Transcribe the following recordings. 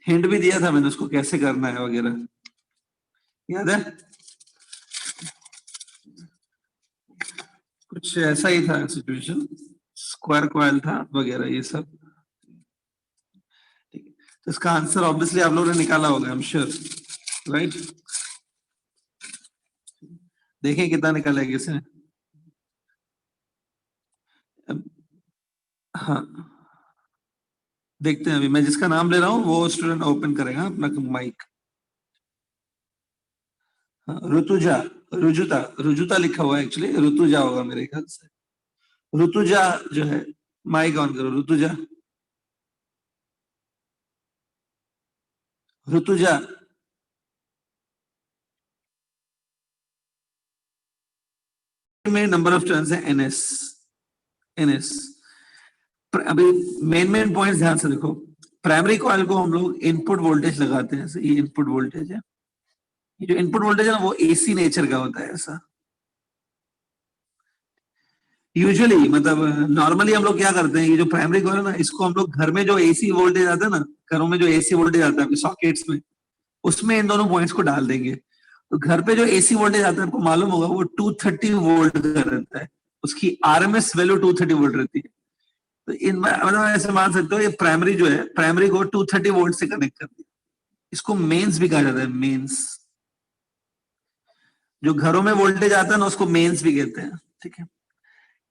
Hint भी दिया था मैंने उसको कैसे करना है वगैरह, याद है? कुछ ऐसा ही था सिचुएशन, स्क्वायर कॉइल था वगैरह ये सब। ठीक है, तो इसका आंसर ऑब्वियसली आप लोगों ने निकाला होगा, आई एम श्योर, राइट? देखें कितना निकाला है किसने। हाँ, देखते हैं। अभी मैं जिसका नाम ले रहा हूँ वो स्टूडेंट ओपन करेगा अपना माइक। हाँ, ऋतुजा, रुजुता, रुजुता लिखा हुआ है एक्चुअली, ऋतुजा होगा मेरे ख्याल से। ऋतुजा जो है, माइक ऑन करो ऋतुजा। ऋतुजा, में नंबर ऑफ टर्न्स है एनएस, एनएस। अभी मेन पॉइंट्स ध्यान से देखो। प्राइमरी कॉइल को हम लोग इनपुट वोल्टेज लगाते हैं, ये इनपुट वोल्टेज है। ये जो इनपुट वोल्टेज है ना वो एसी नेचर का होता है ऐसा। यूजुअली मतलब नॉर्मली हम लोग क्या करते हैं, ये जो प्राइमरी कॉइल है ना, इसको हम लोग घर में जो एसी वोल्टेज आता है ना, घरों में जो एसी वोल्टेज आता है सॉकेट्स में, उसमें इन दोनों पॉइंट्स को डाल देंगे। तो घर पे जो एसी वोल्टेज आता है आपको मालूम होगा वो 230 वोल्ट का रहता है, उसकी आरएमएस वैल्यू 230 वोल्ट रहती है। तो इन मतलब ऐसे मान सकते हो ये प्राइमरी जो है, प्राइमरी को 230 वोल्ट से कनेक्ट कर दिया। इसको मेंस भी कहा जाता है, मेंस। जो घरों में वोल्टेज आता है ना उसको मेंस भी कहते हैं, ठीक है।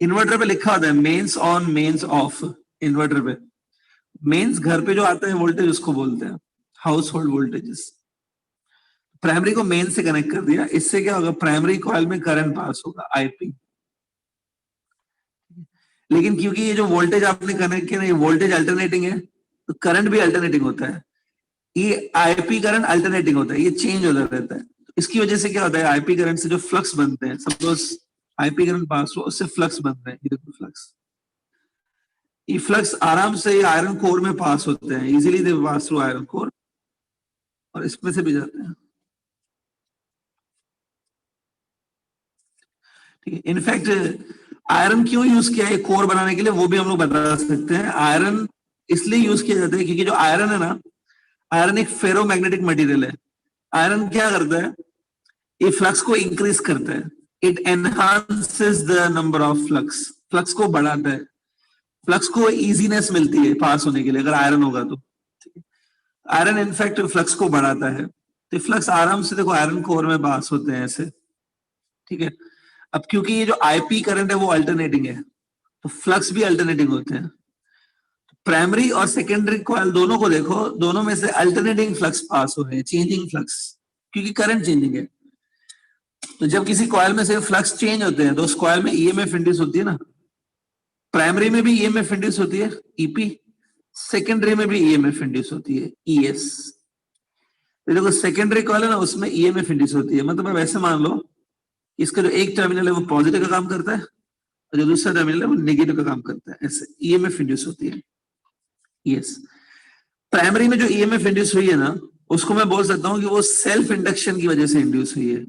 इन्वर्टर पे लिखा होता है mains on mains off, inverter पे। मेंस घर पे जो आता है वोल्टेज उसको बोलते हैं हाउस होल्ड वोल्टेजेस। प्राइमरी को मेन से कनेक्ट कर दिया, इससे क्या होगा, प्राइमरी कॉइल में करंट पास होगा, आईपी। लेकिन क्योंकि ये जो वोल्टेज आपने कनेक्ट किया ना, ये वोल्टेज अल्टरनेटिंग है, तो करंट भी अल्टरनेटिंग होता है। ये आईपी करंट अल्टरनेटिंग होता है, ये चेंज होता रहता है। इसकी वजह से क्या होता है, आईपी करंट से जो फ्लक्स बनते हैं, सपोज आईपी करंट पास हुआ, उससे फ्लक्स बनते हैं, ये देखो फ्लक्स। ये फ्लक्स आराम से आयरन कोर में पास होते हैं, इजीली दे पास थ्रू आयरन कोर, और इसमें से भी जाते हैं, ठीक है। इनफैक्ट आयरन क्यों यूज किया है कोर बनाने के लिए, वो भी हम लोग बता सकते हैं। आयरन इसलिए यूज किया जाता है क्योंकि जो आयरन है ना, आयरन एक फेरोमैग्नेटिक मटेरियल है। आयरन क्या करता है, ये फ्लक्स को इंक्रीज करता है, it enhances the number of flux, flux को बढ़ाता है, फ्लक्स को इजीनेस मिलती है पास होने के लिए अगर आयरन होगा तो। आयरन इनफैक्ट फ्लक्स को बढ़ाता है, तो फ्लक्स आराम से देखो आयरन कोर में पास होते हैं ऐसे, ठीक है। अब क्योंकि ये जो आईपी करंट है वो अल्टरनेटिंग है, तो फ्लक्स भी अल्टरनेटिंग होते हैं। प्राइमरी और सेकेंडरी कॉइल दोनों को देखो, दोनों में से अल्टरनेटिंग फ्लक्स पास हो रहे हैं, चेंजिंग फ्लक्स, क्योंकि करंट चेंजिंग है। तो जब किसी कॉइल में से फ्लक्स चेंज होते हैं तो उस कॉइल में ईएमएफ इंड्यूस होती है ना। प्राइमरी में भी ईएमएफ इंड्यूस होती है, ईपी। सेकेंडरी में भी ईएमएफ इंड्यूस होती है, ईएस। तो देखो सेकेंडरी कॉइल है ना, उसमें ईएमएफ इंड्यूस होती है, मतलब अब ऐसे मान लो इसका जो एक टर्मिनल है वो पॉजिटिव का काम करता है और जो दूसरा टर्मिनल है वो नेगेटिव का काम करता है, ऐसे ईएमएफ इंड्यूस होती है, यस। प्राइमरी में जो ईएमएफ इंड्यूस हुई है ना, उसको मैं बोल सकता हूं कि वो सेल्फ इंडक्शन की वजह से इंड्यूस हुई है।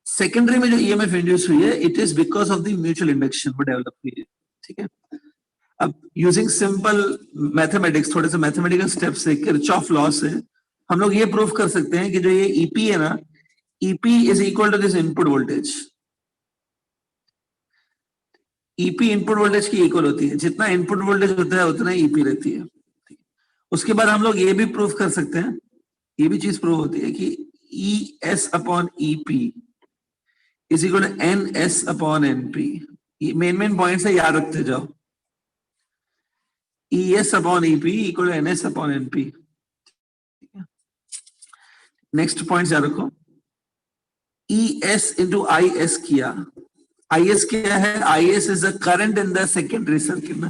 सेकेंडरी में जो ईएमएफ इंड्यूस हुई है, it is because of the mutual induction वो डेवलप हुई है, ठीक है। अब यूजिंग सिंपल मैथमेटिक्स, थोड़े से मैथमेटिकल स्टेप्स से, किरचॉफ लॉ से हम लोग ये प्रूव कर सकते हैं कि जो ये ईपी है ना, EP is equal to this input voltage. EP input voltage की इक्वल होती है, जितना इनपुट वोल्टेज होता है उतना ईपी रहती है। उसके बाद हम लोग ये भी प्रूव कर सकते हैं, ये भी चीज प्रूव होती है कि E S upon EP is equal to N S upon NP. Main point से याद रखते जाओ, E S upon EP equal to N S upon NP. Next point याद रखो, E S into I S किया। आई एस क्या है, I S is the current in the secondary circuit ना।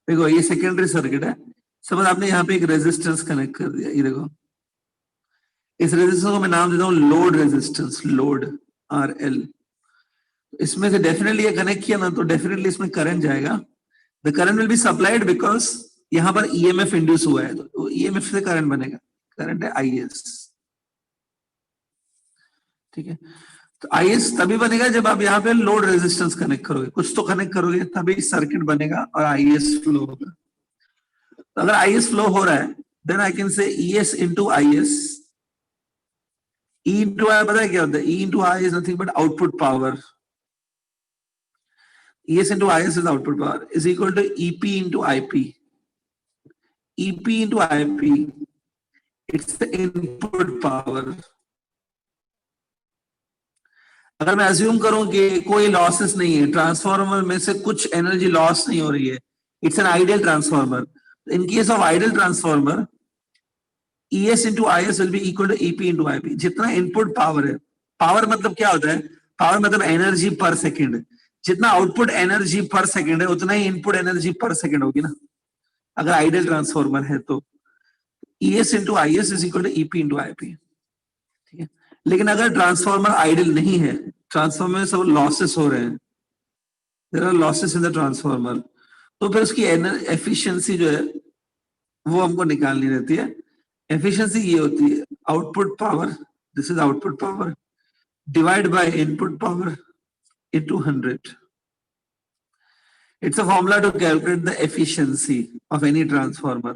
देखो ये सेकेंडरी सर्किट है, समझ आपने यहाँ पे एक रेजिस्टेंस कनेक्ट कर दिया, ये देखो इस रेजिस्टेंस को मैं नाम देता हूँ load resistance, load R L. इसमें से डेफिनेटली ये कनेक्ट किया ना तो डेफिनेटली इसमें करंट जाएगा, the current will be supplied because यहाँ पर ईएमएफ इंड्यूस हुआ है, तो ईएमएफ से करंट बनेगा, करंट है आई एस, ठीक है। तो आईएस तभी बनेगा जब आप यहाँ पे लोड रेजिस्टेंस कनेक्ट करोगे, कुछ तो कनेक्ट करोगे तभी सर्किट बनेगा और आईएस फ्लो होगा। तो अगर आईएस फ्लो हो रहा है then I can say ES into IS. E into I पता है क्या होता है? E into I is nothing but output power. ES into IS is output power is equal to EP into IP. EP into IP, it's the input power. अगर मैं assume करूं कि कोई लॉसेस नहीं है, ट्रांसफार्मर में से कुछ एनर्जी लॉस नहीं हो रही है, it's an ideal transformer. In case of ideal transformer, ES into IS will be equal to EP into IP. जितना इनपुट पावर है, पावर मतलब क्या होता है? पावर मतलब एनर्जी पर सेकेंड. जितना आउटपुट एनर्जी पर सेकेंड है उतना ही इनपुट एनर्जी पर सेकेंड होगी ना, अगर आइडियल ट्रांसफार्मर है तो. ES into IS is equal to EP into IP. ठीक है. लेकिन अगर ट्रांसफार्मर आइडियल नहीं है, ट्रांसफार्मर में सब लॉसेस हो रहे हैं, there are losses in the transformer, तो फिर उसकी एफिशिएंसी जो है वो हमको निकालनी रहती है. एफिशिएंसी ये होती है output power, this is output power, divide by input power into 100. It's a formula to calculate the efficiency of any transformer.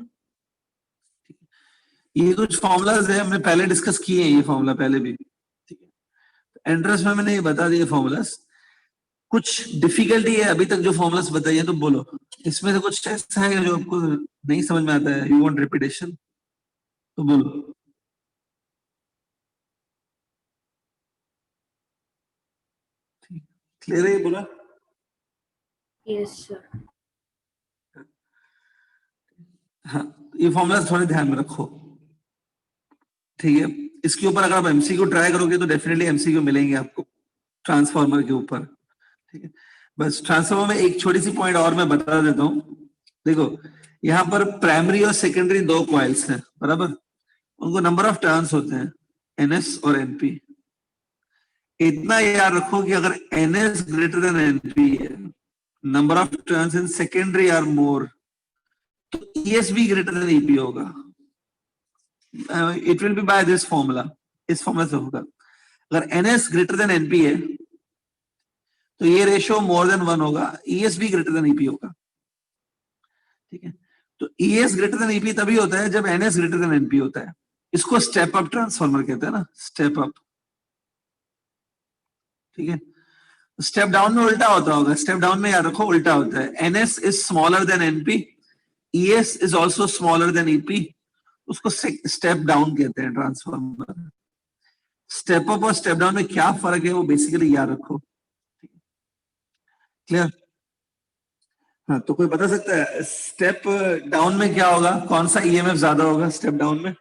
ये कुछ फॉर्मूलाज है, हमने पहले डिस्कस किए हैं ये फॉर्मूला पहले भी. ठीक है, इंटरेस्ट में मैंने ये बता दिए फॉर्मूलाज. कुछ डिफिकल्टी है अभी तक जो फॉर्मूलाज बताइए तो बोलो. इसमें से कुछ ऐसा है जो आपको नहीं समझ में आता है, यू वांट रिपीटेशन, तो बोलो. क्लियर है ये बोला? Yes sir. हाँ, ये फॉर्मूलाज थोड़े ध्यान में रखो. ठीक है, इसके ऊपर अगर आप एमसीक्यू ट्राई करोगे तो डेफिनेटली एमसीक्यू मिलेंगे आपको ट्रांसफार्मर के ऊपर. ठीक है, बस ट्रांसफार्मर में एक छोटी सी पॉइंट और मैं बता देता हूँ. देखो, यहाँ पर प्राइमरी और सेकेंडरी दो कॉइल्स हैं, बराबर. उनको नंबर ऑफ टर्न्स होते हैं, NS और NP. इतना याद रखो कि अगर NS ग्रेटर देन NP है, number of turns in secondary are more, तो ES भी ग्रेटर देन EP होगा. It will be by this formula, इस फॉर्मूला से होगा. अगर NS ग्रेटर देन NP है तो ये रेशियो मोर देन 1 होगा, ES भी ग्रेटर देन EP होगा. ठीक है, तो ES ग्रेटर देन EP तभी होता है जब NS ग्रेटर देन NP होता है. इसको स्टेप अप ट्रांसफार्मर कहते हैं ना, स्टेप अप. ठीक है, स्टेप डाउन में उल्टा होता होगा. स्टेप डाउन में याद रखो उल्टा होता है. NS is smaller than NP, ES is also smaller than EP. उसको स्टेप डाउन कहते हैं ट्रांसफार्मर. स्टेप अप और स्टेप डाउन में क्या फर्क है वो बेसिकली याद रखो. क्लियर? हाँ, तो कोई बता सकता है स्टेप डाउन में क्या होगा, कौन सा EMF ज्यादा होगा स्टेप डाउन में?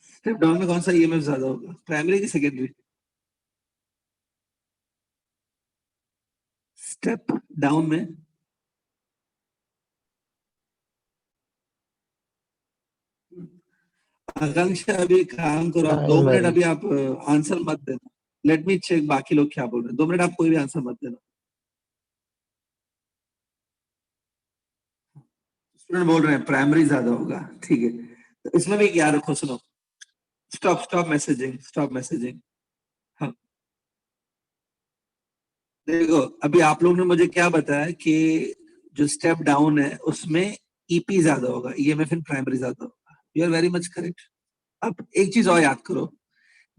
स्टेप डाउन में कौन सा EMF ज्यादा होगा, प्राइमरी की सेकेंडरी? स्टेप डाउन में आकांक्षा अभी काम करो आप 2 मिनट, अभी आप आंसर मत देना. लेट मी चेक बाकी लोग क्या बोल रहे हैं. 2 मिनट आप कोई भी आंसर मत देना. स्टूडेंट बोल रहे हैं प्राइमरी ज्यादा होगा. ठीक है, तो इसमें भी क्या रखो, सुनो. Stop stop messaging, stop messaging. हाँ, देखो अभी आप लोग ने मुझे क्या बताया कि जो स्टेप डाउन है उसमें EP ज्यादा होगा, EMF इन प्राइमरी ज्यादा होगा. You are very much correct. अब एक चीज और याद करो,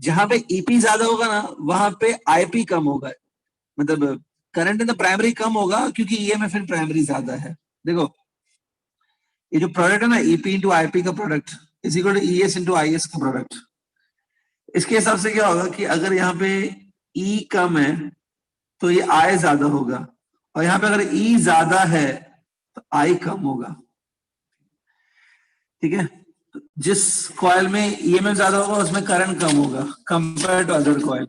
जहां पे EP ज्यादा होगा ना वहां पे IP कम होगा, मतलब करंट इन द प्राइमरी कम होगा क्योंकि EMF इन प्राइमरी ज्यादा है. देखो ये जो प्रोडक्ट है ना, EP इंटू IP का product is equal to ES into IS का प्रोडक्ट. इसके हिसाब से क्या होगा कि अगर यहाँ पे E कम है तो ये I ज्यादा होगा, और यहाँ पे अगर E ज्यादा है तो I कम होगा. ठीक है, जिस कॉइल में EMF ज्यादा होगा उसमें करंट कम होगा compare to other coil.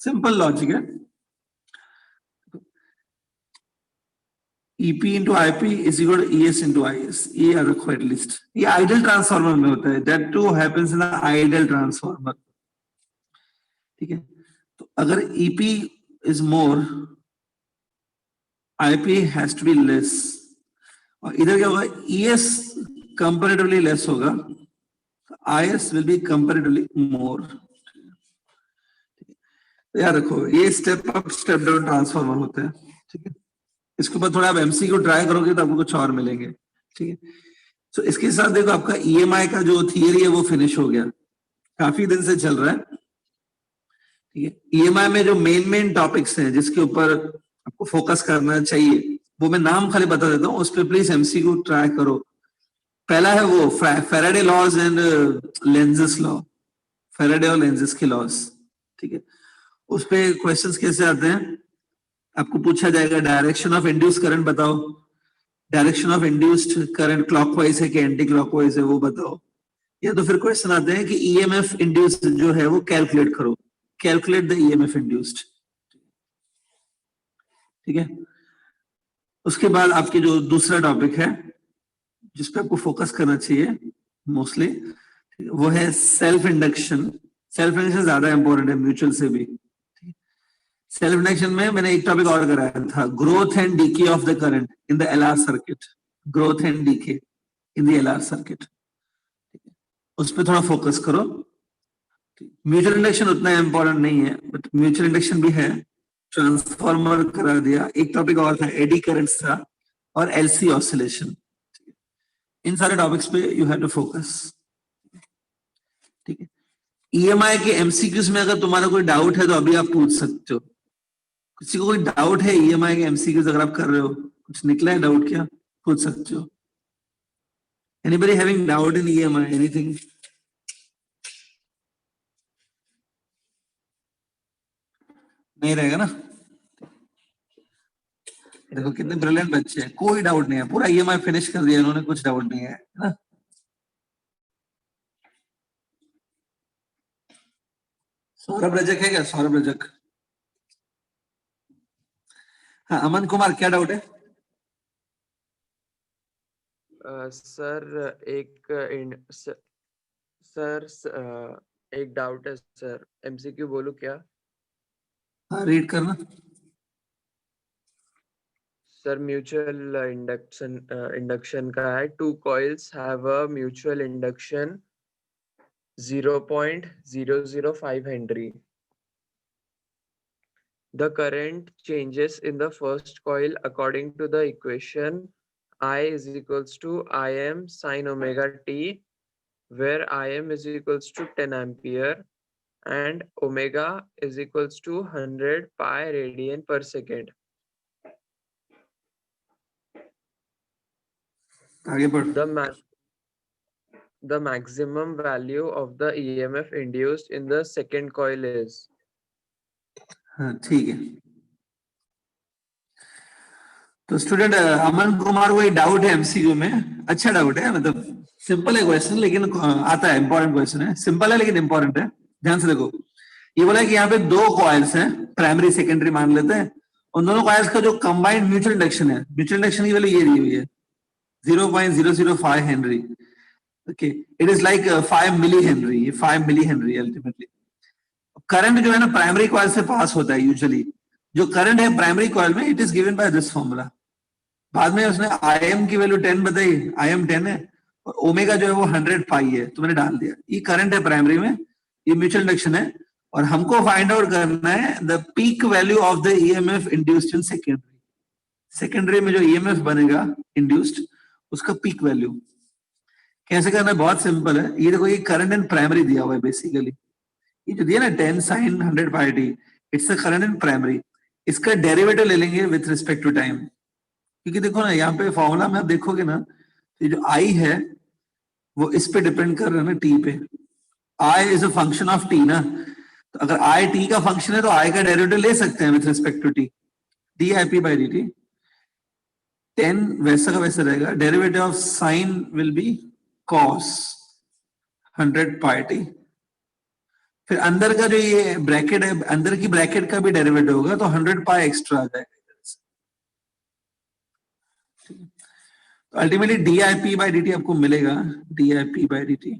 Simple logic है. EP into IP is equal to ES into IS. ये याद रखो एटलीस्ट. ये आइडियल ट्रांसफार्मर में होता है. That too happens in an ideal transformer. ठीक है, तो अगर EP is more, IP has to be less. और इधर क्या होगा, ES comparatively less होगा, IS will be comparatively more. तो याद रखो ये step up step down transformer होते हैं. ठीक है, इसके ऊपर थोड़ा आप MCQ ट्राई करोगे तो आपको कुछ और मिलेंगे. ठीक है। तो इसके साथ देखो आपका ईएमआई का जो थियरी है वो फिनिश हो गया, काफी दिन से चल रहा है। ठीक है, ईएमआई में जो मेन टॉपिक्स हैं जिसके ऊपर आपको फोकस करना चाहिए, वो मैं नाम खाली बता देता हूँ, उस पर प्लीज एमसीक्यू ट्राई करो। पहला है वो Faraday laws and Lenz's law, Faraday और लेंजेस के लॉज। ठीक है, उस पे क्वेश्चंस कैसे आते हैं, आपको पूछा जाएगा डायरेक्शन ऑफ इंड्यूस्ड करंट बताओ, direction of induced current clockwise है कि एंटी क्लॉकवाइज है वो बताओ, या तो फिर क्वेश्चन आते हैं कि ईएमएफ इंड्यूस्ड जो है वो कैलकुलेट करो, कैलकुलेट द ईएमएफ इंड्यूस्ड। ठीक है, उसके बाद आपकी जो दूसरा टॉपिक है जिसपे आपको फोकस करना चाहिए मोस्टली, वो है सेल्फ इंडक्शन। सेल्फ इंडक्शन ज्यादा इंपॉर्टेंट है म्यूचुअल से भी। सेल्फ इंडक्शन में मैंने एक टॉपिक और कराया था, growth and decay of the current in the LR circuit, growth and decay in the LR circuit, उस पर थोड़ा फोकस करो। म्यूचुअल इंडक्शन उतना इंपॉर्टेंट नहीं है, बट म्यूचुअल इंडक्शन भी है। ट्रांसफॉर्मर करा दिया, एक टॉपिक और था एडी करंट्स था, और एलसी ऑसिलेशन। इन सारे टॉपिक्स पे यू हैव टू फोकस। ठीक है, ईएमआई के एमसीक्यूज में अगर तुम्हारा कोई डाउट है तो अभी आप पूछ सकते हो। किसी को कोई डाउट है ईएमआई के एमसीक्यूज अगर आप कर रहे हो, कुछ निकला है डाउट क्या, पूछ सकते हो। Anybody having doubt in EMI anything? नहीं रहेगा ना। देखो कितने ब्रिलियंट बच्चे हैं, कोई डाउट नहीं है, पूरा ईएमआई फिनिश कर दिया इन्होंने, कुछ डाउट नहीं है ना। सौरभ रजक है क्या, सौरभ रजक? हाँ, अमन कुमार क्या डाउट है? सर एक डाउट है सर, एमसीक्यू बोलूं क्या? हाँ, रीड करना। सर म्यूचुअल इंडक्शन का है, two coils have a mutual induction 0.005 Henry. The current changes in the first coil according to the equation I is equals to Im sin omega t, where Im is equals to 10 ampere and omega is equals to 100 pi radian per second. आगे बढ़। The maximum value of the EMF induced in the second coil is. हाँ ठीक है, तो student Aman Kumar को doubt है MCQ में, अच्छा डाउट है, मतलब सिंपल है क्वेश्चन लेकिन आता है, इंपॉर्टेंट क्वेश्चन है, सिंपल है लेकिन इंपॉर्टेंट है। ध्यान से देखो, ये बोला है कि यहाँ पे दो कॉइल्स हैं, प्राइमरी सेकेंडरी मान लेते हैं, उन दोनों कॉइल्स का जो कंबाइंड म्यूचुअल इंडक्शन है, म्यूचुअल इंडक्शन की वैल्यू ये दी हुई है 0.005 henry. Okay, it is like 5 milli henry, ये 5 मिली हेनरी अल्टीमेटली। करंट जो है ना प्राइमरी कॉइल से पास होता है यूजुअली, जो करंट है प्राइमरी कॉइल में it is given bye this formula. बाद में उसने आईएम की वैल्यू 10 बताई, आईएम 10 है और ओमेगा जो है वो 100 पाई है, तो मैंने डाल दिया। ये करंट है प्राइमरी में, ये म्यूचुअल इंडक्शन है, और हमको फाइंड आउट करना है the peak value of the EMF induced in secondary. Secondary में जो ईएमएफ बनेगा इंड्यूस्ड, उसका पीक वैल्यू कैसे करना है, बहुत सिंपल है। ये देखो, ये करंट इन प्राइमरी दिया हुआ है बेसिकली, ये जो दिया ना 10 sin 100 pi t, it's the current in primary. इसका डेरिवेटिव ले लेंगे विथ रिस्पेक्ट टू टाइम, क्योंकि देखो ना यहाँ पे फॉर्मूला में आप देखोगे ना, ये जो आई है वो इस पे डिपेंड कर रहा है ना, टी पे। I is a function of T ना, तो अगर आई टी का फंक्शन है तो आई का डेरिवेटिव ले सकते हैं with respect to t, d i p by d t. 10 वैसा का वैसा रहेगा, derivative of sine will be cos 100 pi t. फिर अंदर का जो ये ब्रैकेट है, अंदर की ब्रैकेट का भी डेरिवेटिव होगा, तो 100 पाई एक्स्ट्रा आ जाएगा। तो ultimately D i p by d T आपको मिलेगा, D i p by d T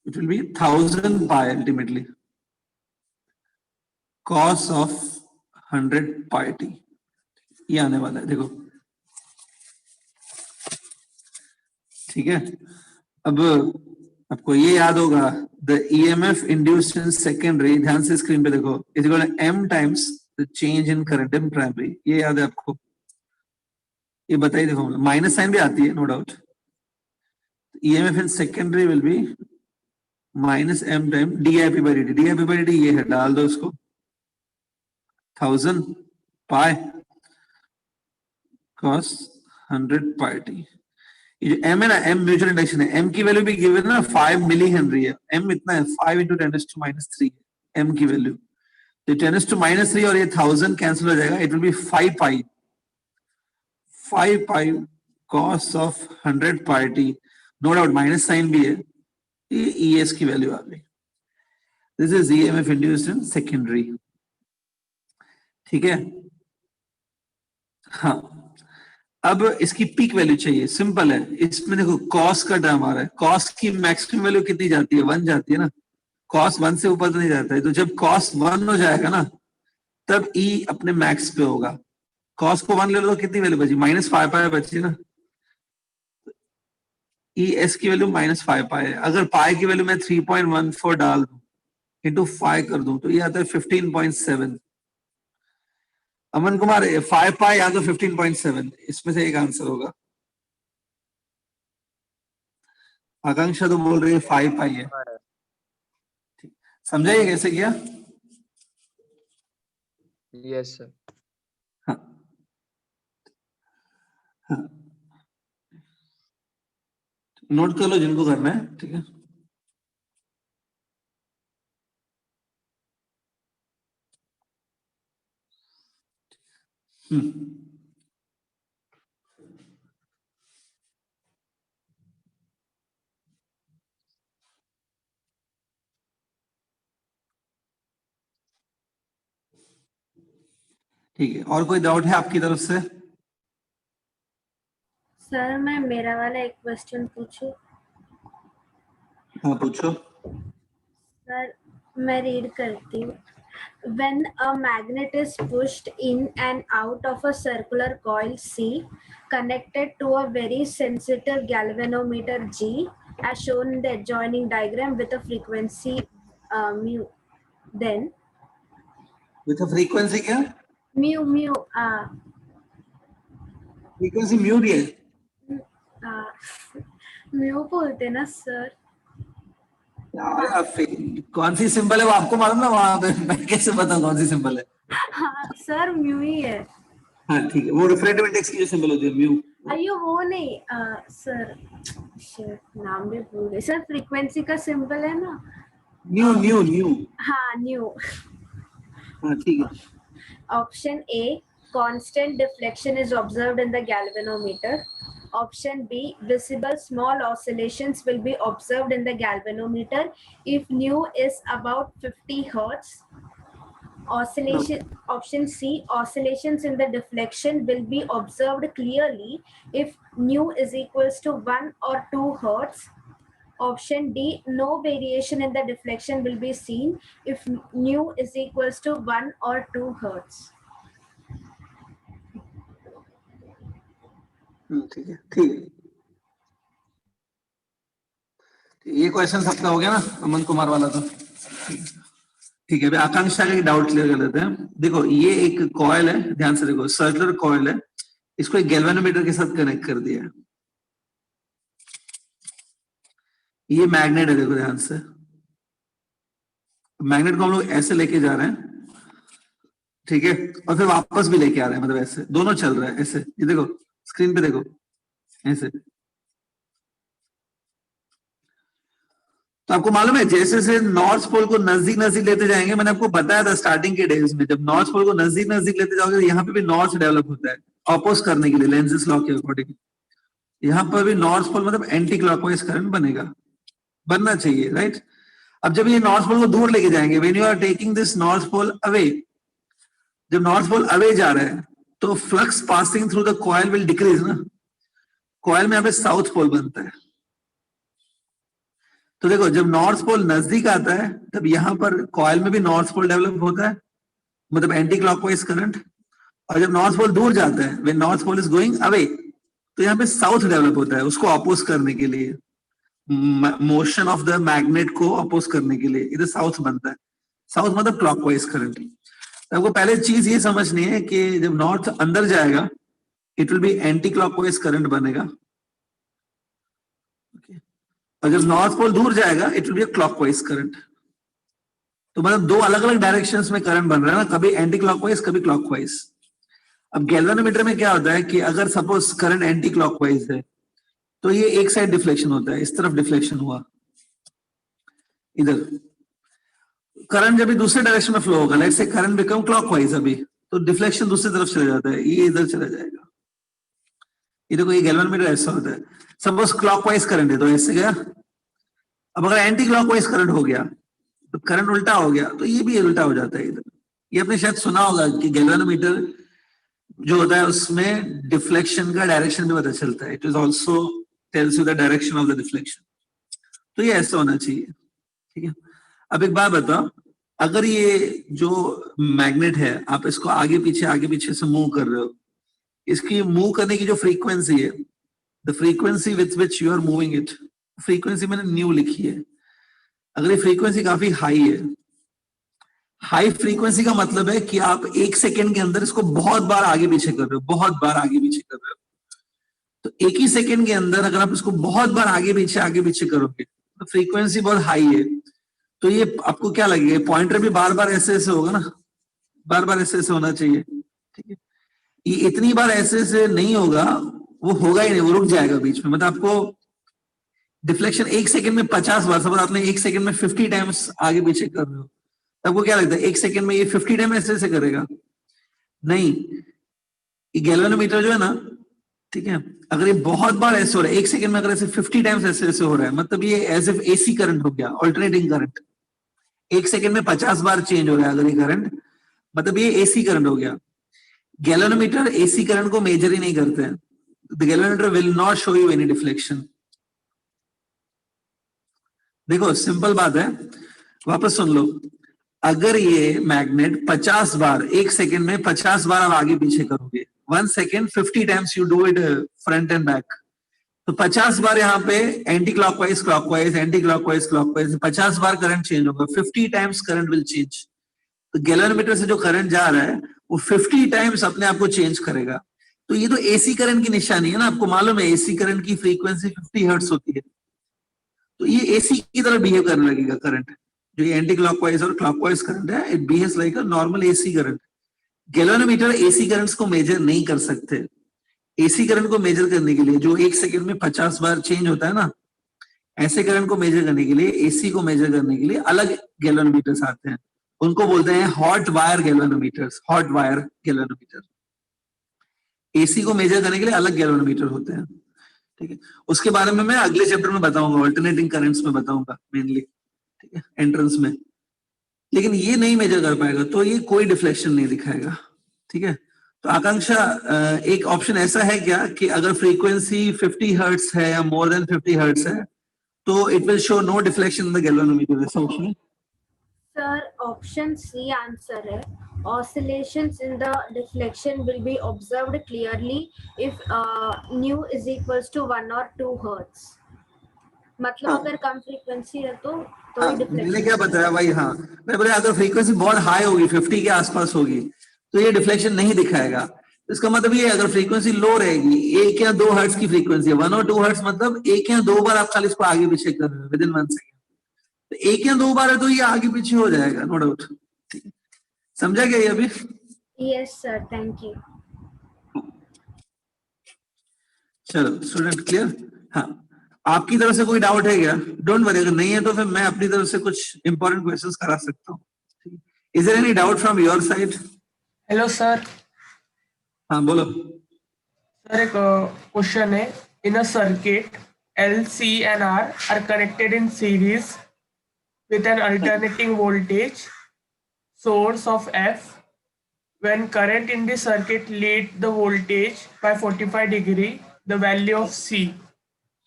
it will B 1000 pi ultimately cos of 100 pi T, ये आने वाला है देखो। ठीक है, अब आपको ये याद होगा, the EMF induced in secondary, ध्यान से स्क्रीन पे देखो, is equal to M times the change in current in primary. ये याद है आपको, ये बताइए देखो, माइनस साइन भी आती है no doubt, EMF in secondary will be minus m time dIP by dt. dIP by dt ये है, डाल दो इसको 1000 पाई cos 100 pi t. ये जो m है ना, m म्यूचुअल इंडक्शन है, m की वैल्यू भी गिवन है ना 5 मिली हेनरी है, m इतना है 5 into 10⁻³ m की वैल्यू, तो 10⁻³ और ये 1000 कैंसिल हो जाएगा, it will be 5 pi cos of 100 pi t. No doubt minus sine भी है, ये ES की वैल्यू आ गई. This is EMF induced in secondary. ठीक है. हाँ, अब इसकी पीक वैल्यू चाहिए. सिंपल है, इसमें देखो कॉस का टर्म आ रहा है, कॉस की मैक्सिमम वैल्यू कितनी जाती है? 1 जाती है ना. कॉस 1 से ऊपर तो नहीं जाता है, तो जब कॉस 1 हो जाएगा ना तब E अपने मैक्स पे होगा. कॉस को 1 ले लो तो कितनी वैल्यू बची? -5 पाई बची ना. ES की वैल्यू -5 पाई है. अगर पाई की वैल्यू मैं 3.14 डाल दूं इंटू 5 कर दूं तो ये आता है 15.7. अमन कुमार 5 पाई या तो 15.7, इसमें से एक आंसर होगा. आकांक्षा तो बोल रही है 5 पाई है. समझा ये कैसे किया? Yes sir. हाँ. हाँ. नोट कर लो जिनको करना है. ठीक है. ठीक है. और कोई डाउट है आपकी तरफ से? सर मैं मेरा वाला एक क्वेश्चन पूछूं? हाँ पूछो. सर मैं रीड करती हूँ. When a magnet is pushed in and out of a circular coil C connected to a very sensitive galvanometer G as shown in the adjoining diagram with a frequency mu, then with frequency क्या? mu frequency mu दी है. mu बोलते ना sir. यार आप कौन सी symbol है वो आपको मालूम ना वहां पे, मैं कैसे बताऊं कौन सी सिंबल है? हाँ सर म्यू ही है. हाँ ठीक है, वो रिफ्रैक्टिव इंडेक्स की जो सिंबल होती है म्यू. अयो वो नहीं सर, शिट नाम भी भूल गई सर. फ्रीक्वेंसी का सिंबल है ना न्यू. हाँ न्यू. हाँ ठीक है. Option A, constant deflection is observed in the galvanometer. Option B, visible small oscillations will be observed in the galvanometer if nu is about 50 hertz. Option C, oscillations in the deflection will be observed clearly if nu is equals to 1 or 2 hertz. Option D, no variation in the deflection will be seen if nu is equals to 1 or 2 hertz. ठीक है. ठीक है, ये question सबका हो गया ना अमन कुमार वाला तो. ठीक है, अभी आकांक्षा का डाउट क्लियर कर लेते हैं. देखो ये एक कॉइल है, ध्यान से देखो, सर्कुलर कॉइल है, इसको एक गैल्वेनोमीटर के साथ कनेक्ट कर दिया है. ये मैग्नेट है, देखो ध्यान से. मैग्नेट को हम लोग ऐसे लेके जा रहे हैं, ठीक है, और फिर वापस भी लेके आ रहे हैं, मतलब ऐसे दोनों चल रहा है ऐसे. ये देखो स्क्रीन पे देखो ऐसे. तो आपको मालूम है जैसे जैसे नॉर्थ पोल को नजदीक नजदीक लेते जाएंगे, मैंने आपको बताया था स्टार्टिंग के डेज में, जब नॉर्थ पोल को नजदीक नजदीक लेते जाओगे तो यहाँ पे भी नॉर्थ डेवलप होता है अपोज करने के लिए, लेंजेस लॉ के अकॉर्डिंग. यहाँ पर भी नॉर्थ पोल मतलब एंटी क्लॉकवाइज करंट बनेगा, बनना चाहिए, राइट. अब जब ये नॉर्थ पोल को दूर लेके जाएंगे, when you are taking this north pole away, जब नॉर्थ पोल अवे जा रहे हैं तो flux passing through the coil will decrease ना. कॉइल में यहाँ पे साउथ पोल बनता है. तो देखो जब नॉर्थ पोल नजदीक आता है तब यहाँ पर कॉइल में भी नॉर्थ पोल डेवलप होता है, मतलब एंटी क्लॉकवाइज करंट. और जब नॉर्थ पोल दूर जाता है, when north pole is going away, तो यहाँ पे साउथ डेवलप होता है, उसको अपोज करने के लिए, मोशन ऑफ द मैग्नेट को अपोज करने के लिए इधर साउथ बनता है. साउथ मतलब क्लॉकवाइज करंट. तो आपको पहले चीज ये समझनी है कि जब नॉर्थ अंदर जाएगा it will B anti clockwise current बनेगा. और जब नॉर्थ पोल दूर जाएगा it will be a clockwise current. तो मतलब दो अलग अलग डायरेक्शंस में करंट बन रहा है ना, कभी एंटी क्लॉकवाइज कभी क्लॉकवाइज। अब गैल्वेनोमीटर में क्या होता है कि अगर सपोज करंट एंटी क्लॉकवाइज है तो ये एक साइड डिफ्लेक्शन होता है, इस तरफ डिफ्लेक्शन हुआ, इधर करंट जब भी दूसरे डायरेक्शन में फ्लो होगा, let's say current become clockwise अभी, तो डिफ्लेक्शन दूसरी तरफ चला जाता है, ये इधर चला जाएगा। ये देखो ये गैल्वेनोमीटर ऐसा होता है, सपोज क्लॉकवाइज करंट है तो ऐसे गया। अब अगर एंटी क्लॉकवाइज करंट हो गया तो करंट उल्टा हो गया, तो ये भी उल्टा हो जाता है इधर। ये आपने शायद सुना होगा कि गैल्वेनोमीटर जो होता है उसमें डिफ्लेक्शन का डायरेक्शन भी पता चलता है, it is also tells you the direction of the deflection. तो ये ऐसा होना चाहिए, ठीक है। अब एक बात बताओ, अगर ये जो मैग्नेट है आप इसको आगे पीछे से मूव कर रहे हो, इसकी मूव करने की जो फ्रीक्वेंसी है, the frequency with which you are moving it, frequency मैंने न्यू लिखी है। अगर ये फ्रीक्वेंसी काफी हाई है, हाई फ्रीक्वेंसी का मतलब है कि आप एक सेकेंड के अंदर इसको बहुत बार आगे पीछे कर रहे हो, बहुत बार आगे पीछे कर रहे हो। तो एक ही सेकेंड के अंदर अगर आप इसको बहुत बार आगे पीछे करोगे तो फ्रीक्वेंसी बहुत हाई है, तो ये आपको क्या लगेगा, पॉइंटर भी बार बार ऐसे होगा ना, बार बार ऐसे होना चाहिए, ठीक है। ये इतनी बार ऐसे नहीं होगा, वो होगा ही नहीं, वो रुक जाएगा बीच में। मतलब आपको डिफ्लेक्शन एक सेकंड में 50 बार, सपोज आपने एक सेकंड में 50 टाइम्स आगे पीछे कर रहे हो, आपको क्या लगता है एक सेकंड में ये 50 टाइम ऐसे करेगा? नहीं, ये गैल्वेनोमीटर जो है ना, ठीक है, अगर ये बहुत बार ऐसे हो रहा है, एक सेकंड में अगर ऐसे 50 टाइम्स ऐसे हो रहा है, मतलब ये एज इफ एसी करंट हो गया, ऑल्टरनेटिंग करंट। एक सेकंड में 50 बार चेंज हो रहा है अगर ये करंट, मतलब ये एसी करंट हो गया। गैल्वेनोमीटर एसी करंट को मेजर ही नहीं करते हैं, the galvanometer will not show you any deflection. देखो सिंपल बात है, वापस सुन लो, अगर ये मैग्नेट 50 बार एक सेकंड में 50 बार आप आगे पीछे करोगे, 1 second 50 times you do it front end back, तो 50 बार यहाँ पे anti clockwise clockwise anti clockwise clockwise 50 बार करंट चेंज होगा, 50 टाइम्स करंट विल चेंज। तो गैल्वेनोमीटर से जो करंट जा रहा है वो 50 टाइम्स अपने आप को चेंज करेगा। तो ये तो एसी करंट की निशानी है ना, आपको मालूम है एसी करंट की फ्रीक्वेंसी 50 हर्ट्ज होती है, तो ये एसी की तरह बिहेव करने लगेगा करंट। जो ये एंटी क्लॉकवाइज और क्लॉकवाइज करंट है, it behaves like a normal AC current. Galvanometer AC currents को मेजर नहीं कर सकते। एसी करंट को मेजर करने के लिए जो एक सेकंड में 50 बार चेंज होता है ना, ऐसे करंट को मेजर करने के लिए, एसी को मेजर करने के लिए अलग गैल्वेनोमीटर्स आते हैं, उनको बोलते हैं hot wire galvanometers, hot wire galvanometer. AC को मेजर करने के लिए अलग गैल्वेनोमीटर होते हैं, ठीक है। उसके बारे में मैं अगले चैप्टर में बताऊंगा, अल्टरनेटिंग करंट्स में बताऊंगा मेनली, ठीक है, एंट्रेंस में। लेकिन ये नहीं मेजर कर पाएगा तो ये कोई डिफ्लेक्शन नहीं दिखाएगा, ठीक है। तो आकांक्षा, एक ऑप्शन ऐसा है क्या कि अगर फ्रीक्वेंसी 50 हर्ट्ज है या मोर देन 50 हर्ट्ज है तो it will show no deflection in the galvanometer, ऐसा ऑप्शन है? सर ऑप्शन सी आंसर है, oscillations in the deflection will be observed clearly if nu is equals to 1 or 2 hertz। मतलब हाँ। अगर कम frequency है तो हाँ, ही मैंने डिफ्लेक्शन। क्या बताया भाई, हाँ मैं बोला अगर फ्रीक्वेंसी बहुत हाई होगी 50 के आसपास होगी तो ये डिफ्लेक्शन नहीं दिखाएगा। इसका मतलब ये अगर फ्रीक्वेंसी लो रहेगी, 1 या 2 हर्ट्ज की फ्रीक्वेंसी है, 1 और 2 हर्ट्ज मतलब 1 या 2 बार आप खाली इसको आगे पीछे कर रहे हो विद इन 1 सेकेंड, तो 1 या 2 बार है तो ये आगे पीछे हो जाएगा, नो डाउट। समझा क्या ये अभी? Yes sir, thank you. चलो स्टूडेंट क्लियर? हाँ, आपकी तरफ से कोई डाउट है क्या? डोंट वरी, अगर नहीं है तो फिर मैं अपनी तरफ से कुछ इंपॉर्टेंट क्वेश्चंस करा सकता हूँ। Is there any doubt from your side? Hello sir. हाँ बोलो। सर एक क्वेश्चन है, in a circuit L, C and R are connected in series with an alternating voltage source of F. When current in the circuit lead the voltage by 45 degree, the value of C.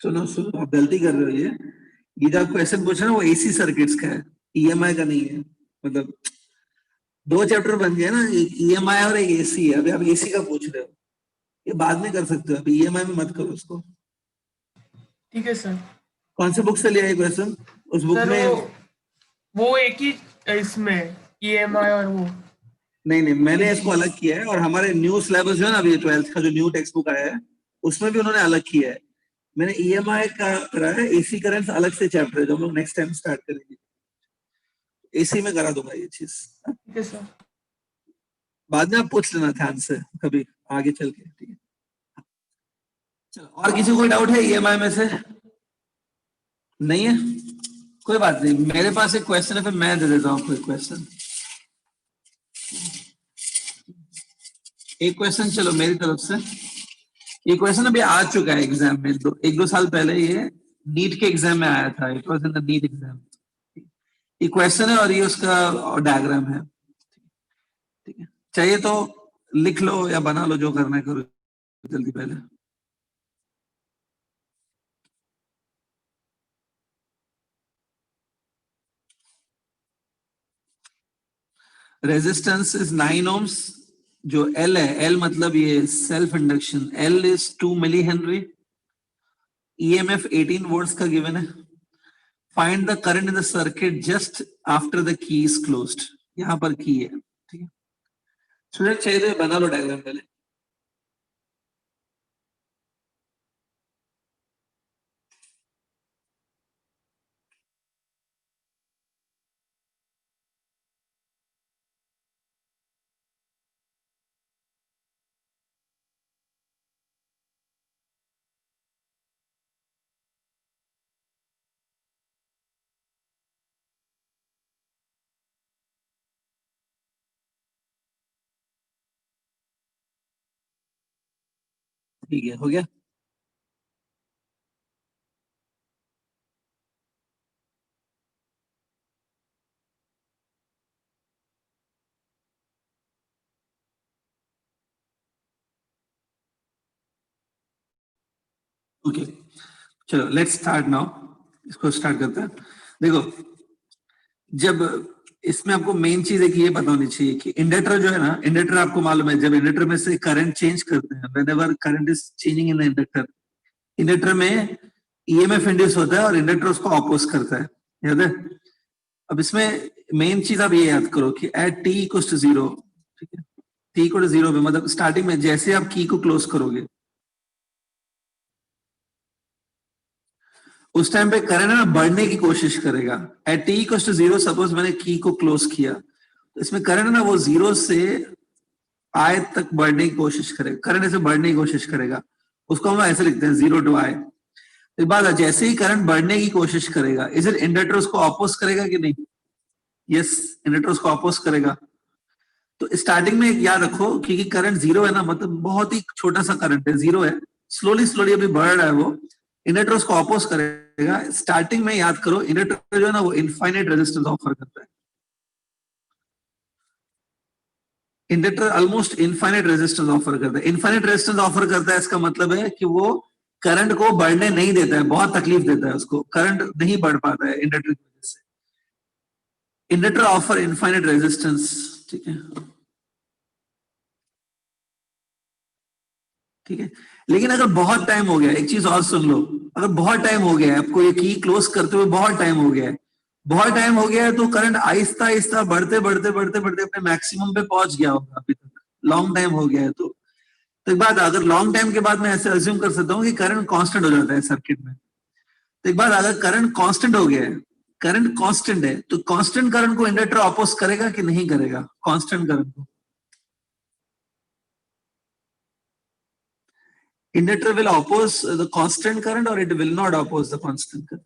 सुनो आप गलती कर रहे हो। ये जो question पूछ रहे हैं वो एसी सर्किट्स का है, ईएमआई का नहीं है। मतलब 2 चैप्टर बन गए ना, एक ईएमआई और एक एसी है। अभी आप एसी का पूछ रहे हो, ये बाद में कर सकते हो, अभी ईएमआई में मत करो उसको। ठीक है सर। कौन से बुक से लिया है क्वेश्चन? उस बुक सर में वो एक ही इसमें EMI और वो नहीं, मैंने इसको अलग किया है, और हमारे न्यू सिलेबस जो है ना अभी 12th का जो न्यू टेक्स्ट बुक आया है उसमें भी उन्होंने अलग किया है। मैंने EMI का करा है, AC करंट अलग से चैप्टर है जो हम लोग नेक्स्ट टाइम स्टार्ट करेंगे। AC में करा दूंगा ये चीज, ठीक है सर। बाद में आप पूछ लेना ध्यान से कभी आगे चल के, ठीक है। चलो, और किसी को कोई डाउट है EMI में से? नहीं है, कोई बात नहीं, मेरे पास एक क्वेश्चन है, फिर मैं दे देता हूँ आपको एक क्वेश्चन। एक क्वेश्चन चलो मेरी तरफ से, ये क्वेश्चन अभी आ चुका है एग्जाम में, एक दो साल पहले ये नीट के एग्जाम में आया था, it was in the NEET exam. ये क्वेश्चन है और ये उसका डायग्राम है, ठीक है। चाहिए तो लिख लो या बना लो, जो करना है करो जल्दी पहले। रेजिस्टेंस इज 9 ohms, जो L है, L मतलब ये self induction, L is 2 milli henry, EMF 18 volts का गिवन है। Find the current in the circuit just after the key is closed, यहां पर की है, ठीक है। स्टूडेंट चाहिए तो बना लो डायग्राम पहले। ठीक है, हो गया। ओके, चलो लेट्स स्टार्ट नाउ, इसको स्टार्ट करते हैं। देखो, जब इसमें आपको मेन चीज एक ये पता होनी चाहिए कि इंडक्टर जो है ना, इंडक्टर आपको मालूम है, जब इंडक्टर में से करंट चेंज करते हैं, whenever current is changing in the inductor, inductor में EMF इंड्यूस होता है और इंडक्टर उसको ऑपोज करता है, याद है। अब इसमें मेन चीज आप ये याद करो कि एट t इक्वल्स टू 0, ठीक है, t इक्वल टू 0 पे मतलब स्टार्टिंग में जैसे आप की को क्लोज करोगे, उस टाइम पे करंट है ना बढ़ने की कोशिश करेगा। At t equals to 0, suppose मैंने की को क्लोज किया, तो इसमें करंट है ना वो 0 से I तक बढ़ने की कोशिश करेगा, करंट ऐसे बढ़ने की कोशिश करेगा, उसको हम ऐसे लिखते हैं 0 to I। एक बात, जैसे ही करंट बढ़ने की कोशिश करेगा, इज इट इंडक्टर उसको अपोज करेगा कि नहीं? यस, इंडक्टर उसको अपोज करेगा। तो स्टार्टिंग में एक याद रखो, क्योंकि करंट 0 है ना, मतलब बहुत ही छोटा सा करंट है, 0 है, स्लोली स्लोली अभी बढ़ रहा है वो, इंडक्टर उसको अपोज करेगा। स्टार्टिंग में याद करो, इंडक्टर जो है ना वो इनफाइनाइट रेजिस्टेंस ऑफर करता है, inductor almost infinite resistance offer करता है। इनफाइनाइट रेजिस्टेंस ऑफर करता है, इसका मतलब है कि वो करंट को बढ़ने नहीं देता है, बहुत तकलीफ देता है उसको, करंट नहीं बढ़ पाता है इंडक्टर की वजह से। इंडक्टर ऑफर इनफाइनाइट रेजिस्टेंस, ठीक है, ठीक है। लेकिन अगर बहुत टाइम हो गया, एक चीज और सुन लो, अगर बहुत टाइम हो गया है, आपको ये की क्लोज करते हुए बहुत टाइम हो गया है, बहुत टाइम हो गया है, तो करंट आहिस्ता आहिस्ता बढ़ते बढ़ते बढ़ते बढ़ते अपने मैक्सिमम पे पहुंच गया होगा अभी तक, लॉन्ग टाइम हो गया है। तो एक बात, अगर लॉन्ग टाइम के बाद मैं ऐसे अज्यूम कर सकता हूँ कि करंट कांस्टेंट हो जाता है सर्किट में। तो एक बात, अगर करंट कांस्टेंट हो गया है, करंट कांस्टेंट है, तो कांस्टेंट करंट को इंडक्टर अपोज करेगा कि नहीं करेगा? कांस्टेंट करंट को inductor will oppose the constant current or it will not oppose the constant current?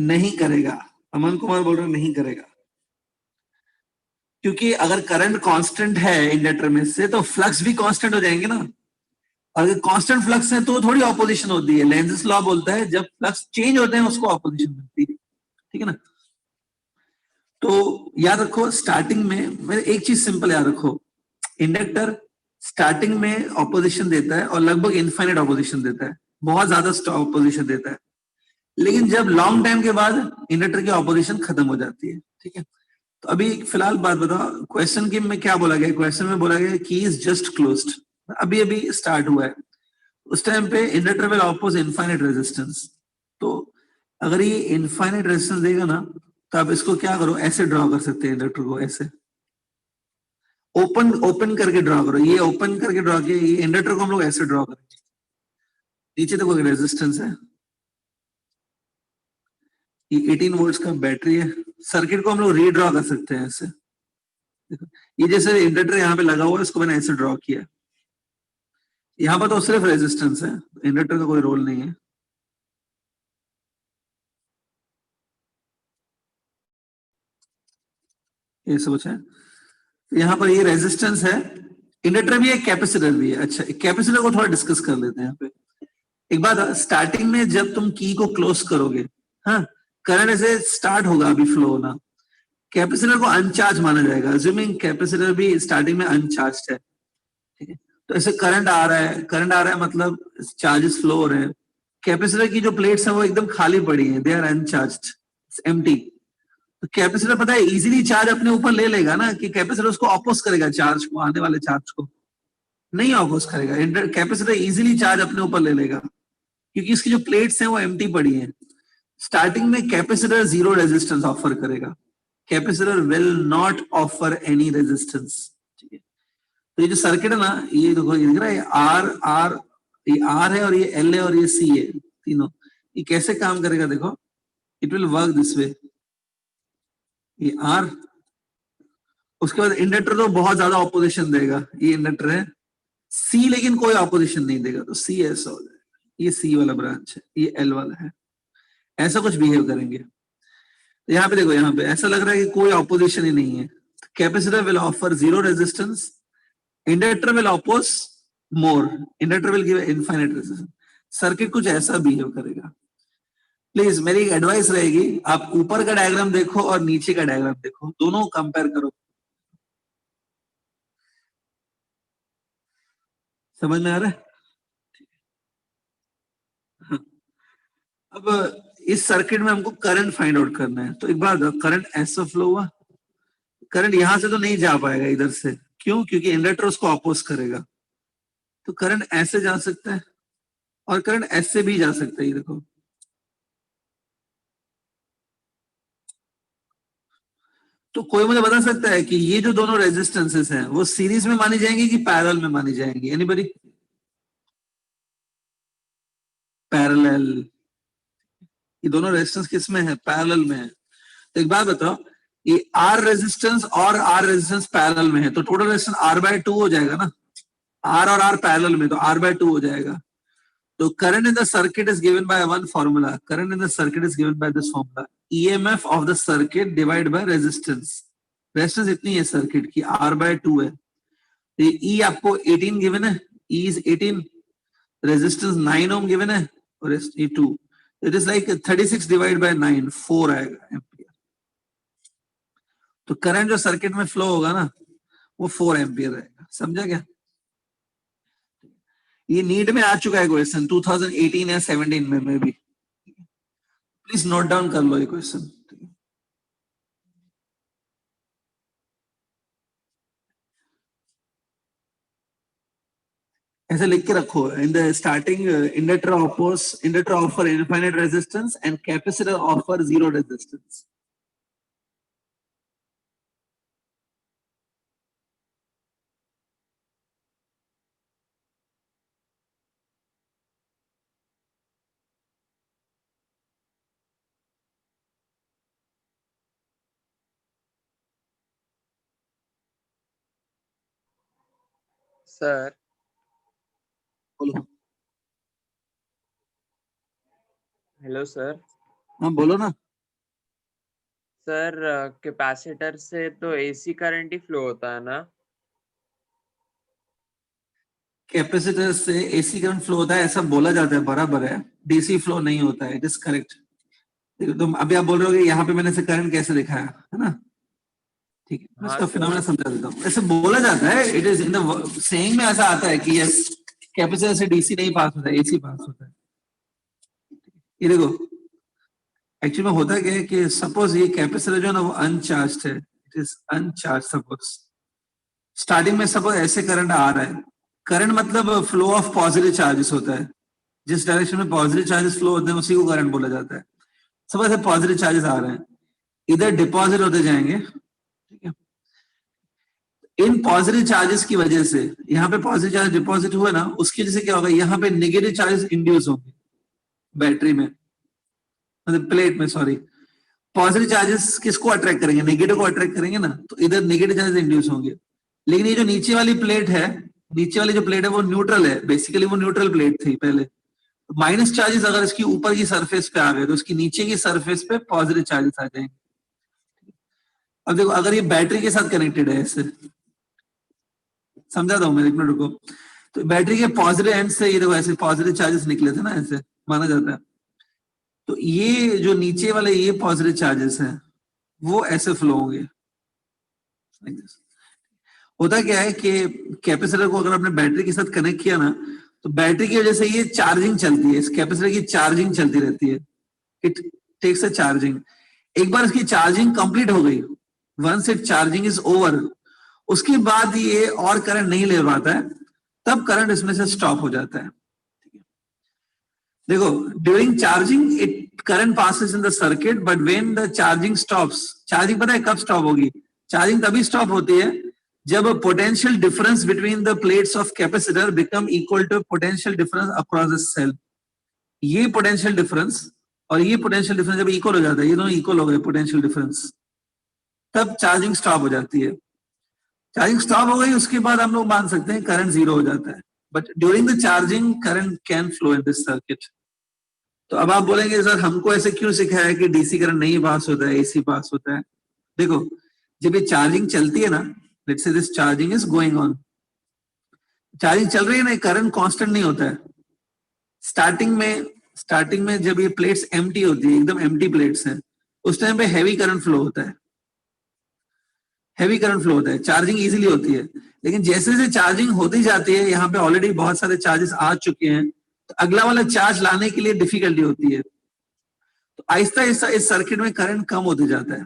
नहीं करेगा। अमन कुमार बोल रहे नहीं करेगा, क्योंकि अगर करंट कांस्टेंट है इंडक्टर में से, तो फ्लक्स भी कांस्टेंट हो जाएंगे ना। अगर कांस्टेंट फ्लक्स है तो थोड़ी ऑपोजिशन होती है, लेंज़स लॉ बोलता है जब फ्लक्स चेंज होते हैं उसको ऑपोजिशन मिलती है, ठीक है ना। तो याद रखो, स्टार्टिंग में मेरे एक चीज सिंपल याद रखो, इंडक्टर स्टार्टिंग में ऑपोजिशन देता है और लगभग इनफाइनाइट ऑपोजिशन देता है, बहुत ज्यादा ऑपोजिशन देता है। लेकिन जब लॉन्ग टाइम के बाद इंडक्टर की ऑपोजिशन खत्म हो जाती है, ठीक है। तो अभी फिलहाल बात बताओ, क्वेश्चन की में क्या बोला गया? क्वेश्चन में बोला गया की इज जस्ट क्लोज्ड, अभी अभी स्टार्ट हुआ है, उस टाइम पे inductor will oppose infinite resistance. तो अगर ये इनफाइनाइट रेजिस्टेंस देगा ना, तो आप इसको क्या करो, ऐसे ड्रॉ कर सकते हैं इंडक्टर को, ऐसे। ओपन करके ड्रॉ करो, ये ओपन करके ड्रॉ किया, ये इंडक्टर को हम लोग ऐसे ड्रॉ करेंगे, नीचे देखो रेजिस्टेंस है, ये 18 वोल्ट्स का बैटरी है, सर्किट को हम लोग रीड्रॉ कर सकते हैं ऐसे, देखो ये जैसे इंडक्टर यहाँ पे लगा हुआ है, इसको मैंने ऐसे ड्रॉ किया, यहाँ पर तो सिर्फ रेजिस्टेंस है, इंडक्टर का कोई रोल नहीं है। ये सोच है, यहाँ पर ये रेजिस्टेंस है, इंडक्टर भी है, कैपेसिटर भी है। अच्छा, कैपेसिटर को थोड़ा डिस्कस कर लेते हैं यहाँ पे। एक बात, स्टार्टिंग में जब तुम की को क्लोज करोगे, हाँ, करंट ऐसे स्टार्ट होगा अभी फ्लो होना, कैपेसिटर को अनचार्ज माना जाएगा, अज्यूमिंग कैपेसिटर भी स्टार्टिंग में अनचार्ज है, ठीक है, तो ऐसे करंट आ रहा है मतलब चार्जेस फ्लो हो रहे हैं, कैपेसिटर की जो प्लेट्स है वो एकदम खाली पड़ी है, दे आर अनचार्ज्ड, एम्प्टी। तो कैपेसिटर पता है इजीली चार्ज अपने ऊपर ले लेगा ना, कि कैपेसिटर उसको अपोज करेगा चार्ज को, आने वाले चार्ज को नहीं अपोज करेगा, कैपेसिटर इजीली चार्ज अपने ऊपर ले लेगा, क्योंकि इसकी जो प्लेट्स हैं वो एम्प्टी पड़ी हैं। स्टार्टिंग में कैपेसिटर जीरो रेजिस्टेंस ऑफर करेगा, capacitor will not offer any resistance, ठीक है। तो ये जो सर्किट है ना, ये देखो, ये दिख रहा है ये आर है और ये एल है और ये सी है, तीनों, ये कैसे काम करेगा देखो, it will work this way, ये आर, उसके बाद इंडक्टर तो बहुत ज्यादा ऑपोजिशन देगा, ये इंडक्टर है, सी लेकिन कोई ऑपोजिशन नहीं देगा, तो सी ऐसा हो जाएगा, ये सी वाला ब्रांच है, ये एल वाला है, ऐसा कुछ बिहेव करेंगे। यहाँ पे देखो, यहाँ पे ऐसा लग रहा है कि कोई ऑपोजिशन ही नहीं है, capacitor will offer zero resistance, inductor will oppose more, inductor will give infinite resistance, circuit कुछ ऐसा बिहेव करेगा। प्लीज मेरी एक एडवाइस रहेगी, आप ऊपर का डायग्राम देखो और नीचे का डायग्राम देखो, दोनों कंपेयर करो, समझ में आ रहा है? हाँ। अब इस सर्किट में हमको करंट फाइंड आउट करना है, तो एक बात, करंट ऐसा फ्लो हुआ, करंट यहां से तो नहीं जा पाएगा इधर से, क्यों? क्योंकि इंडक्टर उसको अपोज करेगा, तो करंट ऐसे जा सकता है और करंट ऐसे भी जा सकता है, ये देखो, तो कोई मुझे बता सकता है कि ये जो दोनों रेजिस्टेंसेस हैं वो सीरीज में मानी जाएंगी कि पैरेलल में मानी जाएंगी? एनीबॉडी? पैरेलल, ये दोनों रेजिस्टेंस किस में है? पैरेलल में है। तो एक बात बताओ, ये आर रेजिस्टेंस और आर रेजिस्टेंस पैरेलल में है, तो टोटल रेजिस्टेंस R/2 हो जाएगा ना, आर और आर पैरेलल में, तो R/2 हो जाएगा। तो current in the circuit is given by one formula, current in the circuit is given bye this formula, EMF of the circuit divide by resistance, resistance इतनी है सर्किट की, R/2 है, तो E आपको 18 गिवन है, E is 18, resistance 9 ohm given है और ये 2, it is like 36 divide by 9, 4 आएगा एम्पियर। तो करंट जो सर्किट में फ्लो होगा ना वो 4 एम्पियर रहेगा, समझा क्या? ये नीट में आ चुका है क्वेश्चन 2018 या 17 में भी, प्लीज नोट डाउन कर लो ये क्वेश्चन। ऐसे लिख के रखो, in the starting inductor offer infinite resistance and capacitor offer zero resistance. Sir, बोलो। Hello sir. हाँ बोलो ना। सर, कैपेसिटर से तो एसी करंट ही फ्लो होता है ना? कैपेसिटर से एसी करंट फ्लो होता है ऐसा बोला जाता है, बराबर है, डीसी फ्लो नहीं होता है, इट इज करेक्ट। तुम अभी आप बोल रहे हो कि यहाँ पे मैंने से करंट कैसे दिखाया है ना, ठीक है, मैं हाँ इसका सर। फिनोमेना समझा देता हूँ। ऐसे बोला जाता है, it is in the saying में ऐसा आता है कि यस, कैपेसिटर से डीसी नहीं पास होता है, एसी पास होता है। ये देखो, एक्चुअली में होता क्या है कि सपोज ये कैपेसिटर जो है ना वो अनचार्ज्ड है, इट इज अनचार्ज, सपोज स्टार्टिंग में सपोज ऐसे करंट आ रहा है, करंट मतलब फ्लो ऑफ पॉजिटिव चार्जेस होता है, जिस डायरेक्शन में पॉजिटिव चार्जेस फ्लो होते हैं उसी को करंट बोला जाता है। सपोज पॉजिटिव चार्जेस आ रहे हैं, इधर डिपॉजिट होते जाएंगे, ठीक है, इन पॉजिटिव चार्जेस की वजह से, यहाँ पे पॉजिटिव चार्ज डिपॉजिट हुआ ना, उसकी वजह से क्या होगा, यहाँ पे नेगेटिव चार्जेस इंड्यूस होंगे बैटरी में, मतलब प्लेट में, सॉरी। पॉजिटिव चार्जेस किसको अट्रैक्ट करेंगे, नेगेटिव को अट्रैक्ट करेंगे ना, तो इधर नेगेटिव चार्जेस इंड्यूस होंगे। लेकिन ये जो नीचे वाली प्लेट है, नीचे वाली जो प्लेट है वो न्यूट्रल है, बेसिकली वो न्यूट्रल प्लेट थी पहले। माइनस चार्जेस अगर इसकी ऊपर की सरफेस पे आ गए तो उसकी नीचे की सरफेस पे पॉजिटिव चार्जेस आ जाएंगे। अब देखो, अगर ये बैटरी के साथ कनेक्टेड है, ऐसे समझाता हूं मैं, एक मिनट रुको। तो बैटरी के पॉजिटिव एंड से ये देखो ऐसे पॉजिटिव चार्जेस निकले थे ना, ऐसे माना जाता है। तो ये जो नीचे वाले ये पॉजिटिव चार्जेस हैं वो ऐसे फ्लो होंगे। होता क्या है कि कैपेसिटर को अगर आपने बैटरी के साथ कनेक्ट किया ना, तो बैटरी की वजह से ये चार्जिंग चलती है, इस कैपेसिटर की चार्जिंग चलती रहती है, इट टेक्स अ चार्जिंग। एक बार इसकी चार्जिंग कंप्लीट हो गई, once it charging is over, उसके बाद ये और करंट नहीं ले पाता है, तब करंट इसमें से स्टॉप हो जाता है। देखो, during charging it current passes in the circuit, but when the charging stops, charging पता है कब स्टॉप होगी, चार्जिंग तभी स्टॉप होती है जब potential difference between the plates of capacitor become equal to potential difference across the cell. ये potential difference और ये पोटेंशियल डिफरेंस जब इक्वल हो जाता है, ये दोनों इक्वल हो गए पोटेंशियल डिफरेंस, तब चार्जिंग स्टॉप हो जाती है। चार्जिंग स्टॉप हो गई, उसके बाद हम लोग मान सकते हैं करंट जीरो हो जाता है, but during the charging current can flow in this circuit. तो अब आप बोलेंगे सर हमको ऐसे क्यों सिखाया है कि डीसी करंट नहीं पास होता है, एसी पास होता है। देखो, जब ये चार्जिंग चलती है ना, let's say this charging is going on, charging चल रही है ना, करंट कांस्टेंट नहीं होता है। स्टार्टिंग में जब ये प्लेट्स एम्प्टी होती है, एकदम एम्प्टी प्लेट्स हैं, उस टाइम पे हैवी करंट फ्लो होता है, हैवी करंट फ्लो होता है, चार्जिंग इजीली होती है। लेकिन जैसे जैसे चार्जिंग होती जाती है, यहाँ पे ऑलरेडी बहुत सारे चार्जेस आ चुके हैं, तो अगला वाला चार्ज लाने के लिए डिफिकल्टी होती है, तो आहिस्ता आहिस्ता इस सर्किट में करंट कम होते जाता है।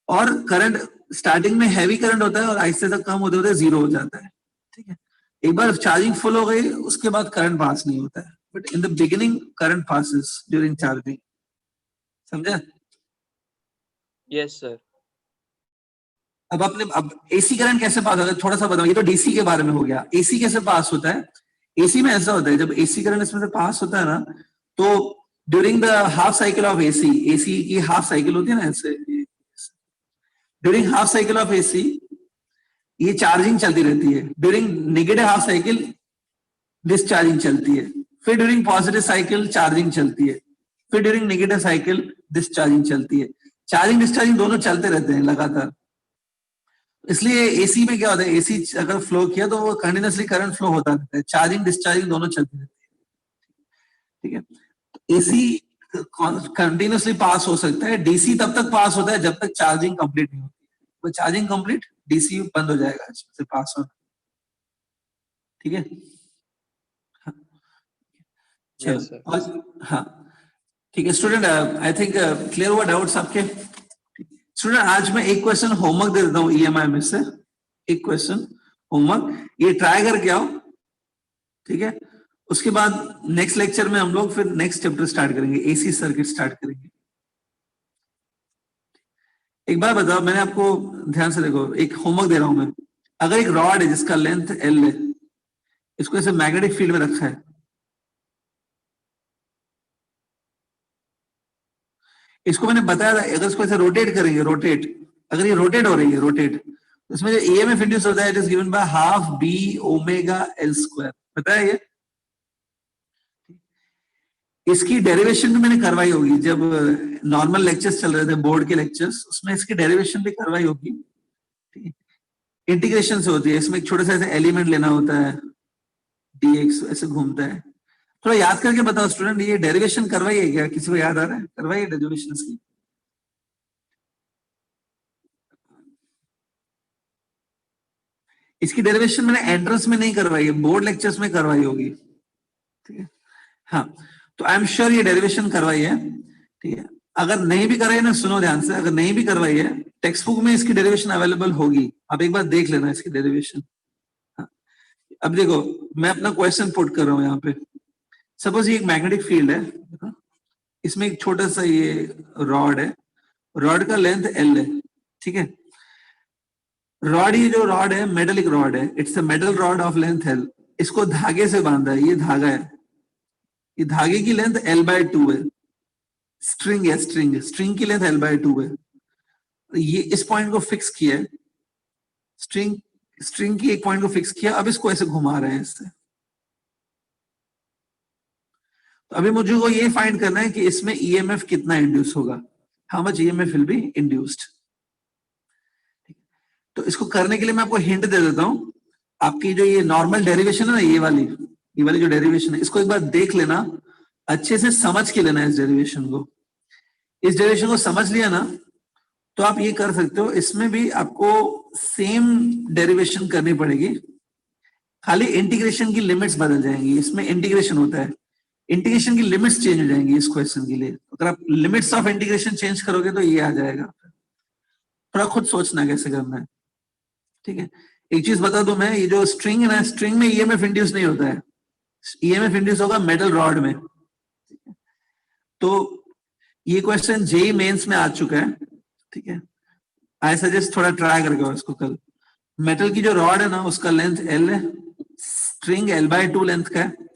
और करंट स्टार्टिंग में हैवी करंट होता है और आहिस्ता आहिस्ता कम होते होते जीरो हो जाता है। ठीक है, एक बार चार्जिंग फुल हो गई उसके बाद करंट पास नहीं होता है, but in the beginning current passes during charging. समझा? Yes sir. अब एसी करंट कैसे पास होता है थोड़ा सा बताओ। ये तो डीसी के बारे में हो गया, एसी कैसे पास होता है। एसी में ऐसा होता है, जब एसी करंट इसमें से पास होता है ना, तो during the half cycle of AC, AC की हाफ साइकिल होती है ना ऐसे, during half cycle of AC ये चार्जिंग चलती रहती है। During negative half cycle discharging चलती है, फिर ड्यूरिंग पॉजिटिव साइकिल चार्जिंग चलती है, फिर ड्यूरिंग नेगेटिव साइकिल डिस्चार्जिंग चलती है। चार्जिंग डिस्चार्जिंग दोनों चलते रहते हैं लगातार। इसलिए एसी में क्या होता है, एसी अगर फ्लो किया तो वो कंटिन्यूसली करंट फ्लो होता रहता है, चार्जिंग डिस्चार्जिंग दोनों चलती रहती है। ठीक है, एसी कंटिन्यूसली पास हो सकता है, डीसी तब तक पास होता है जब तक चार्जिंग कंप्लीट नहीं होती है। वो चार्जिंग कंप्लीट, डीसी बंद हो जाएगा इसमें से पास होना। ठीक है, Yes, sir. हाँ ठीक है स्टूडेंट, आई थिंक क्लियर हुआ डाउट्स आपके। स्टूडेंट आज मैं एक क्वेश्चन होमवर्क दे देता हूँ ईएमआई में से, एक क्वेश्चन होमवर्क, ये ट्राई करके आओ। ठीक है, उसके बाद नेक्स्ट लेक्चर में हम लोग फिर नेक्स्ट चैप्टर स्टार्ट करेंगे, एसी सर्किट स्टार्ट करेंगे। एक बार बताओ, मैंने आपको ध्यान से देखो, एक होमवर्क दे रहा हूं मैं। अगर एक रॉड है जिसका लेंथ एल है, इसको ऐसे मैग्नेटिक फील्ड में रखा है, इसको मैंने बताया था अगर इसको ऐसे रोटेट करेंगे, रोटेट, अगर ये रोटेट हो रही है, रोटेट, तो इसमें जो ईएमएफ इंड्यूस होता है it is given by half B omega L square. पता है ये? इसकी डेरिवेशन भी मैंने करवाई होगी, जब नॉर्मल लेक्चर्स चल रहे थे, बोर्ड के लेक्चर्स, उसमें इसकी डेरिवेशन भी करवाई होगी। ठीक है, इंटीग्रेशन से होती है, इसमें एक छोटा सा ऐसे एलिमेंट लेना होता है, dx ऐसे घूमता है। थोड़ा याद करके बताओ स्टूडेंट, ये डेरिवेशन करवाई है क्या, किसी को याद आ रहा है? करवाई है डेरिवेशन की? इसकी डेरिवेशन मैंने एंट्रेंस में नहीं करवाई है, बोर्ड लेक्चर्स में करवाई होगी। ठीक है, हाँ, तो आई एम श्योर ये डेरिवेशन करवाई है। ठीक है, अगर नहीं भी करवाई ना, सुनो ध्यान से, अगर नहीं भी करवाई है, टेक्स्ट बुक में इसकी डेरिवेशन अवेलेबल होगी, आप एक बार देख लेना इसकी डेरिवेशन। हाँ, अब देखो मैं अपना क्वेश्चन पुट कर रहा हूं यहाँ पे। सपोज ये एक मैग्नेटिक फील्ड है, इसमें एक छोटा सा ये रॉड है, रॉड का लेंथ एल है। ठीक है, रॉड, ये जो रॉड है मेटलिक रॉड है, it's a metal rod of length L, इसको धागे से बांधा है, ये धागा है, ये धागे की लेंथ L/2 है, स्ट्रिंग है, स्ट्रिंग की लेंथ L/2 है, ये इस पॉइंट को फिक्स किया है, स्ट्रिंग की एक पॉइंट को फिक्स किया, अब इसको ऐसे घुमा रहे हैं इससे। तो अभी मुझे को ये फाइंड करना है कि इसमें ईएमएफ कितना इंड्यूस होगा, how much EMF will be induced. तो इसको करने के लिए मैं आपको हिंट दे देता हूं, आपकी जो ये नॉर्मल डेरिवेशन है ना, ये वाली जो डेरिवेशन है, इसको एक बार देख लेना, अच्छे से समझ के लेना इस डेरिवेशन को। इस डेरिवेशन को समझ लिया ना तो आप ये कर सकते हो, इसमें भी आपको सेम डेरिवेशन करनी पड़ेगी, खाली इंटीग्रेशन की लिमिट्स बदल जाएंगी। इसमें इंटीग्रेशन होता है, इंटीग्रेशन की लिमिट्स चेंज हो जाएंगी इस क्वेश्चन के लिए। अगर आप लिमिट्स ऑफ इंटीग्रेशन चेंज करोगे तो ये आ जाएगा। थोड़ा खुद सोचना कैसे करना है, ठीक है। एक चीज बता दूं मैं, ये जो स्ट्रिंग है ना, स्ट्रिंग में ईएमएफ इंड्यूस नहीं होता है, ईएमएफ इंड्यूस होगा मेटल रॉड में। तो ये क्वेश्चन जेईई मेंस में आ चुका है, ठीक है। आई सजेस्ट थोड़ा ट्राई करके इसको कल। मेटल की जो रॉड है ना, उसका लेंथ L है, स्ट्रिंग L/2 लेंथ का है,